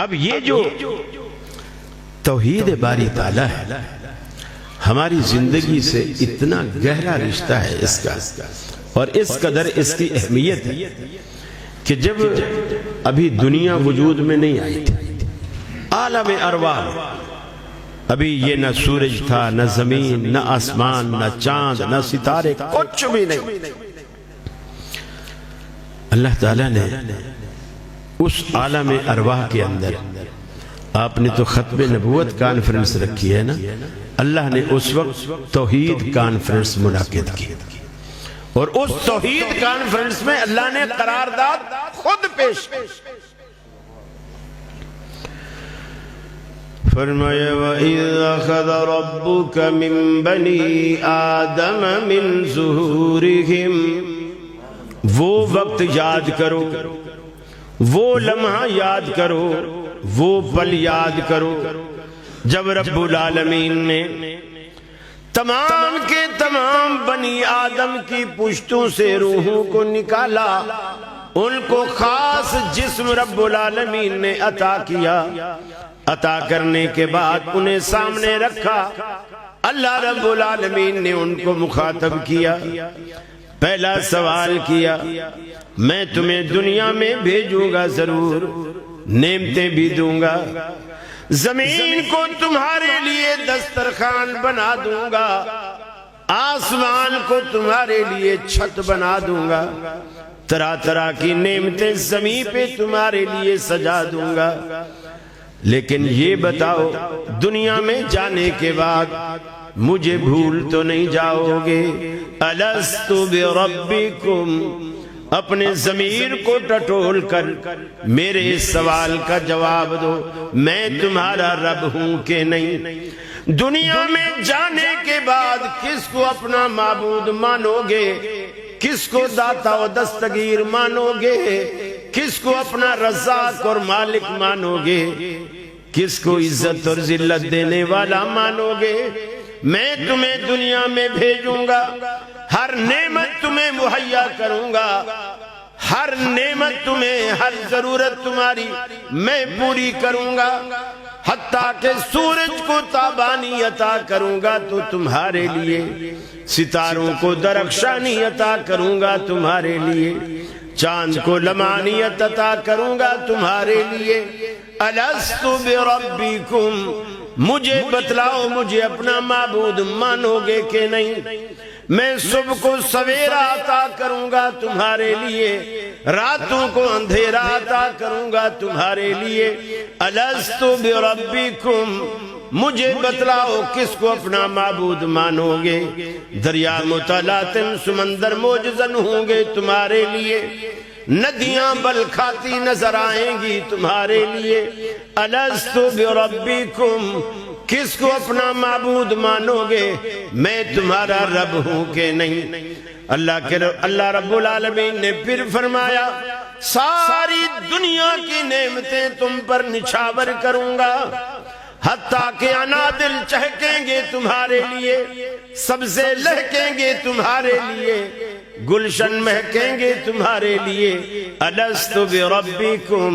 اب یہ جو توحید باری تعالیٰ ہے ہماری زندگی سے اتنا گہرا رشتہ ہے اس کا، اور اس قدر اس کی اہمیت ہے کہ جب ابھی دنیا وجود میں نہیں آئی تھی، عالم ارواح، ابھی یہ نہ سورج تھا، نہ زمین، نہ آسمان، نہ چاند، نہ ستارے، کچھ بھی نہیں۔ اللہ تعالیٰ نے اس عالم ارواح کے اندر، آپ نے تو ختم نبوت کانفرنس رکھی ہے نا، اللہ نے اس وقت توحید کانفرنس منعقد کی، اور اس توحید کانفرنس میں اللہ نے قرارداد خود پیش کی۔ فرمایا وَإِذْ أَخَذَ رَبُّكَ مِن بَنِي آدَمَ مِن ظُهُورِهِمْ، وہ وقت یاد کرو، وہ لمحہ یاد کرو، وہ پل یاد کرو جب رب العالمین نے تمام کے تمام بنی آدم کی پشتوں سے روحوں کو نکالا، ان کو خاص جسم رب العالمین نے عطا کیا، عطا کرنے کے بعد انہیں سامنے رکھا، اللہ رب العالمین نے ان کو مخاطب کیا، پہلا سوال کیا، میں تمہیں دنیا میں بھیجوں گا ضرور، نعمتیں بھی دوں گا، زمین کو تمہارے لیے دسترخوان بنا دوں گا، آسمان کو تمہارے لیے چھت بنا دوں گا، طرح طرح کی نعمتیں زمین پہ تمہارے لیے سجا دوں گا، لیکن یہ بتاؤ دنیا میں جانے کے بعد مجھے بھول تو نہیں جاؤ گے؟ الست بربکم، اپنے ضمیر کو ٹٹول کر میرے اس سوال کا جواب دو، میں تمہارا رب ہوں کہ نہیں؟ دنیا میں جانے کے بعد کس کو اپنا معبود مانو گے؟ کس کو داتا و دستگیر مانو گے؟ کس کو اپنا رزاق اور مالک مانو گے؟ کس کو عزت اور ذلت دینے والا مانو گے؟ میں تمہیں دنیا میں بھیجوں گا، ہر نعمت تمہیں مہیا کروں گا، ہر نعمت تمہیں، ہر ضرورت تمہاری میں پوری کروں گا، حتیٰ کہ سورج کو تابانی عطا کروں گا تو تمہارے لیے، ستاروں کو درخشانی عطا کروں گا تمہارے لیے، چاند کو لمعانیت عطا کروں گا تمہارے لیے۔ الست بربکم، مجھے بتلاؤ مجھے اپنا معبود مانو گے کہ نہیں؟ میں صبح کو سویرا عطا کروں گا تمہارے لیے، راتوں کو اندھیرا عطا کروں گا تمہارے لیے۔ الست بربکم، مجھے بتلاؤ کس کو اپنا معبود مانو گے؟ دریا متلاطم سمندر موجزن ہوں گے تمہارے لیے، ندیاں بل کھاتی نظر آئیں گی تمہارے لیے۔ الست بربکم، کس کو اپنا معبود مانو گے؟ میں تمہارا رب ہوں کہ نہیں؟ اللہ رب العالمین نے پھر فرمایا ساری دنیا کی نعمتیں تم پر نچھاور کروں گا، حتیٰ کہ انادل چہکیں گے تمہارے لیے، سبزے لہکیں گے تمہارے لیے، گلشن مہکیں گے تمہارے لیے۔ الست بربکم،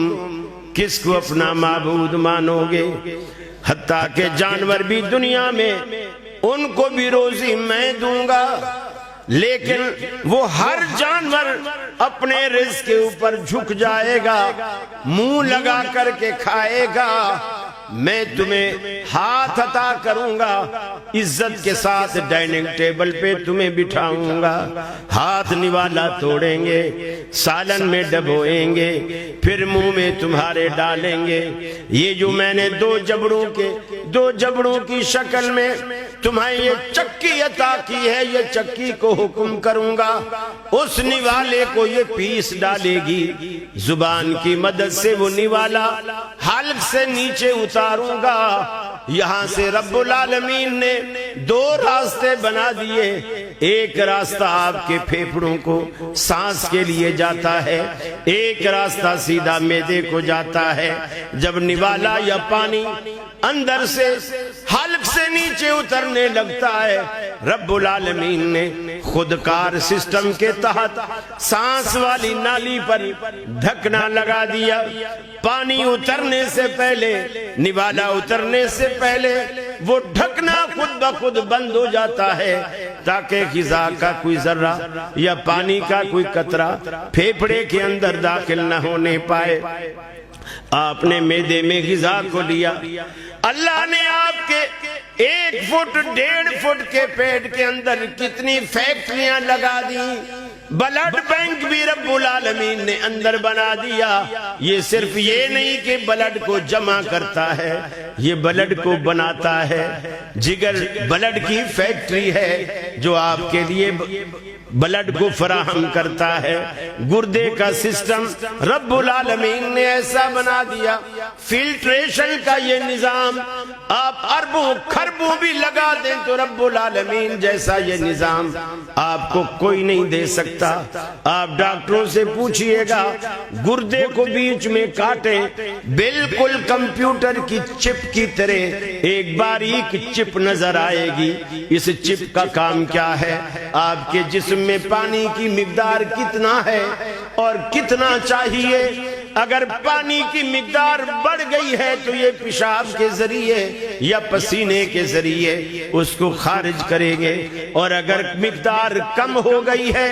کس کو اپنا معبود مانو گے؟ حتیٰ کہ جانور بھی دنیا میں ان کو بھی روزی میں دوں گا، لیکن وہ ہر جانور اپنے رزق کے اوپر جھک جائے گا، منہ لگا کر کے کھائے گا۔ میں تمہیں ہاتھ عطا کروں گا، عزت کے ساتھ ڈائننگ ٹیبل پہ تمہیں بٹھاؤں گا، ہاتھ نوالا توڑیں گے، سالن میں ڈبوئیں گے، پھر منہ میں تمہارے ڈالیں گے۔ یہ جو میں نے دو جبڑوں کی شکل میں تمہیں یہ چکی عطا کی ہے، یہ چکی کو حکم کروں گا، اس نوالے کو یہ پیس ڈالے گی، زبان کی مدد سے وہ نوالا حلق سے نیچے اتاروں گا۔ یہاں سے رب العالمین نے دو راستے بنا دیے، ایک راستہ آپ کے پھیپھڑوں کو سانس کے لیے جاتا ہے، ایک راستہ سیدھا معدے کو جاتا ہے۔ جب نوالا یا پانی اندر سے حلق سے نیچے اترنے لگتا ہے، رب العالمین نے خودکار سسٹم کے تحت سانس والی نالی پر ڈھکنا لگا دیا۔ پانی اترنے سے پہلے، نوالا اترنے سے پہلے وہ ڈھکنا خود بخود بند ہو جاتا ہے تاکہ غذا کا کوئی ذرہ یا پانی کا کوئی قطرہ پھیپھڑے کے اندر داخل نہ ہونے پائے۔ آپ نے معدے میں غذا کو لیا، اللہ نے آپ کے 1 فٹ 1.5 فٹ کے پیٹ کے اندر کتنی فیکٹریاں لگا دی، بلڈ بینک بھی رب العالمین نے اندر بنا دیا۔ یہ صرف یہ نہیں کہ بلڈ کو جمع کرتا ہے، یہ بلڈ کو بناتا ہے۔ جگر بلڈ کی فیکٹری ہے جو آپ کے لیے بلڈ کو فراہم کرتا ہے۔ گردے کا سسٹم رب العالمین نے ایسا بنا دیا، فلٹریشن کا یہ نظام آپ اربوں کھربوں بھی لگا دیں تو رب العالمین جیسا یہ نظام آپ کو کوئی نہیں دے سکتا۔ آپ ڈاکٹروں سے پوچھئے گا، گردے کو بیچ میں کاٹیں، بالکل کمپیوٹر کی چپ کی طرح ایک باریک چپ نظر آئے گی۔ اس چپ کا کام کیا ہے؟ آپ کے جسم میں پانی کی مقدار کتنا ہے اور کتنا چاہیے۔ اگر پانی کی مقدار بڑھ گئی ہے تو یہ پیشاب کے ذریعے یا پسینے کے ذریعے اس کو خارج کریں گے، اور اگر مقدار کم ہو گئی ہے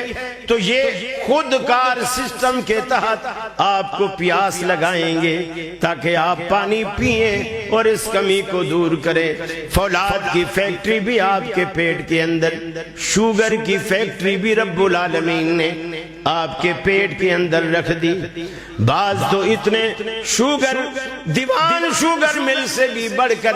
تو یہ خود کار سسٹم کے تحت آپ کو پیاس لگائیں گے تاکہ آپ پانی پئیں اور اس کمی کو دور کریں۔ فولاد کی فیکٹری بھی آپ کے پیٹ کے اندر، شوگر کی فیکٹری بھی رب العالمین نے آپ کے پیٹ کے اندر رکھ دی۔ بعض تو اتنے شوگر، دیوان شوگر مل سے بھی بڑھ کر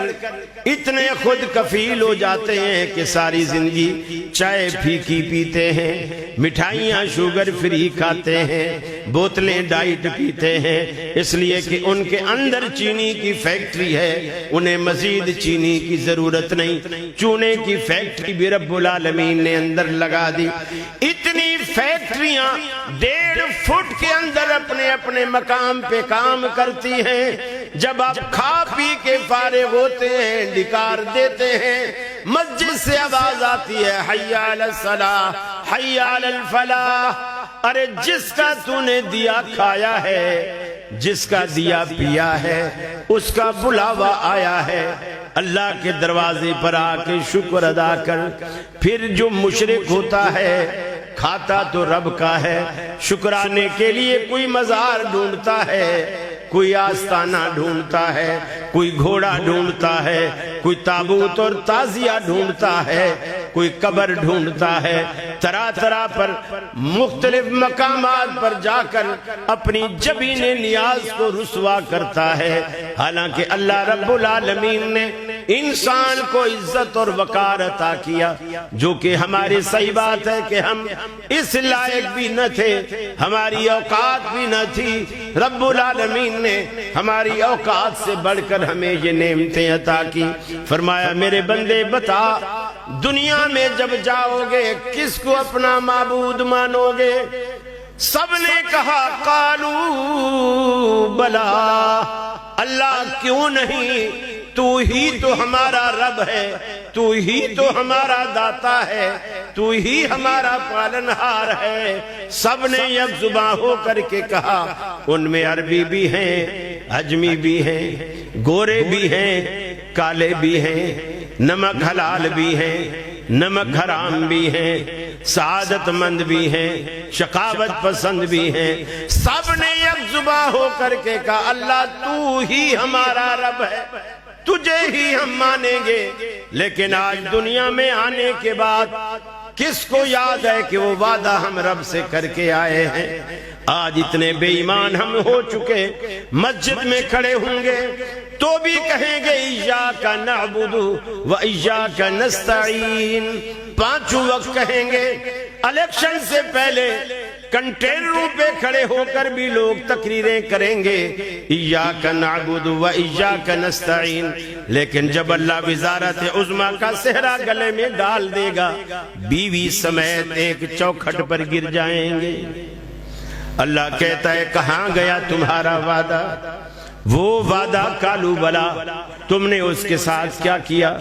اتنے خود کفیل ہو جاتے ہیں کہ ساری زندگی چائے پھیکی پیتے ہیں، مٹھائیاں شوگر فری کھاتے ہیں، بوتلیں ڈائٹ پیتے ہیں، اس لیے کہ ان کے اندر چینی کی فیکٹری ہے، انہیں مزید چینی کی ضرورت نہیں۔ چونے کی فیکٹری بھی رب العالمین نے اندر لگا دی۔ اتنی فیکٹریاں 1.5 فٹ کے اندر اپنے اپنے مقام پہ کام کرتی ہیں۔ جب آپ کھا پی کے فارغ ہوتے ہیں، ڈکار دیتے ہیں، مسجد سے آواز آتی ہے، حی علی الصلاۃ، حی علی الفلاح۔ ارے جس کا تو نے دیا کھایا ہے، جس کا دیا پیا ہے، اس کا بلاوا آیا ہے۔ اللہ کے دروازے پر آ کے شکر ادا کر۔ پھر جو مشرک ہوتا ہے، کھاتا تو رب کا ہے، شکرانے کے لیے کوئی مزار ڈھونڈتا ہے، کوئی آستانہ ڈھونڈتا ہے، کوئی گھوڑا ڈھونڈتا ہے، کوئی تابوت اور تازیہ ڈھونڈتا ہے، کوئی قبر ڈھونڈتا ہے، طرح طرح پر مختلف مقامات پر جا کر اپنی جبین نیاز کو رسوا کرتا ہے۔ حالانکہ اللہ رب العالمین نے انسان کو عزت اور وقار عطا کیا، جو کہ ہمارے صحیح بات ہے کہ ہم اس لائق بھی نہ تھے، ہماری اوقات بھی نہ تھی۔ رب العالمین نے ہماری اوقات سے بڑھ کر ہمیں یہ نعمتیں عطا کی۔ فرمایا میرے بندے بتا، دنیا میں جب جاؤ گے کس کو اپنا معبود مانو گے؟ سب نے کہا قالو بلا، اللہ کیوں نہیں، تو ہی تو ہمارا رب ہے، تو ہی تو ہمارا داتا ہے، تو ہی ہمارا پالنہار ہے۔ سب نے یک زباں ہو کر کے کہا۔ ان میں عربی بھی ہیں، عجمی بھی ہیں، گورے بھی ہیں، کالے بھی ہیں، نمک حلال بھی ہیں، نمک حرام بھی ہیں، سعادت مند بھی ہیں، شقاوت پسند بھی ہیں۔ سب نے یک زباں ہو کر کے کہا اللہ تو ہی ہمارا رب ہے، تجھے ہی ہم مانیں گے۔ لیکن آج دنیا میں آنے کے بعد کس کو یاد ہے کہ وہ وعدہ ہم رب سے کر کے آئے ہیں؟ آج اتنے بے ایمان ہم ہو چکے، مسجد میں کھڑے ہوں گے تو بھی کہیں گے ایاک نعبد و ایاک نستعین، 5 وقت کہیں گے۔ الیکشن سے پہلے کنٹینروں پہ کھڑے ہو کر بھی لوگ تقریریں کریں گے ایاک نعبد و ایاک نستعین، لیکن جب اللہ وزارت عظمیٰ کا صحرا گلے میں ڈال دے گا بیوی سمیت ایک چوکھٹ پر گر جائیں گے۔ اللہ کہتا ہے کہاں گیا تمہارا وعدہ؟ وہ وعدہ کالو بلا، تم نے اس کے ساتھ کیا کیا؟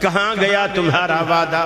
کہاں گیا تمہارا وعدہ؟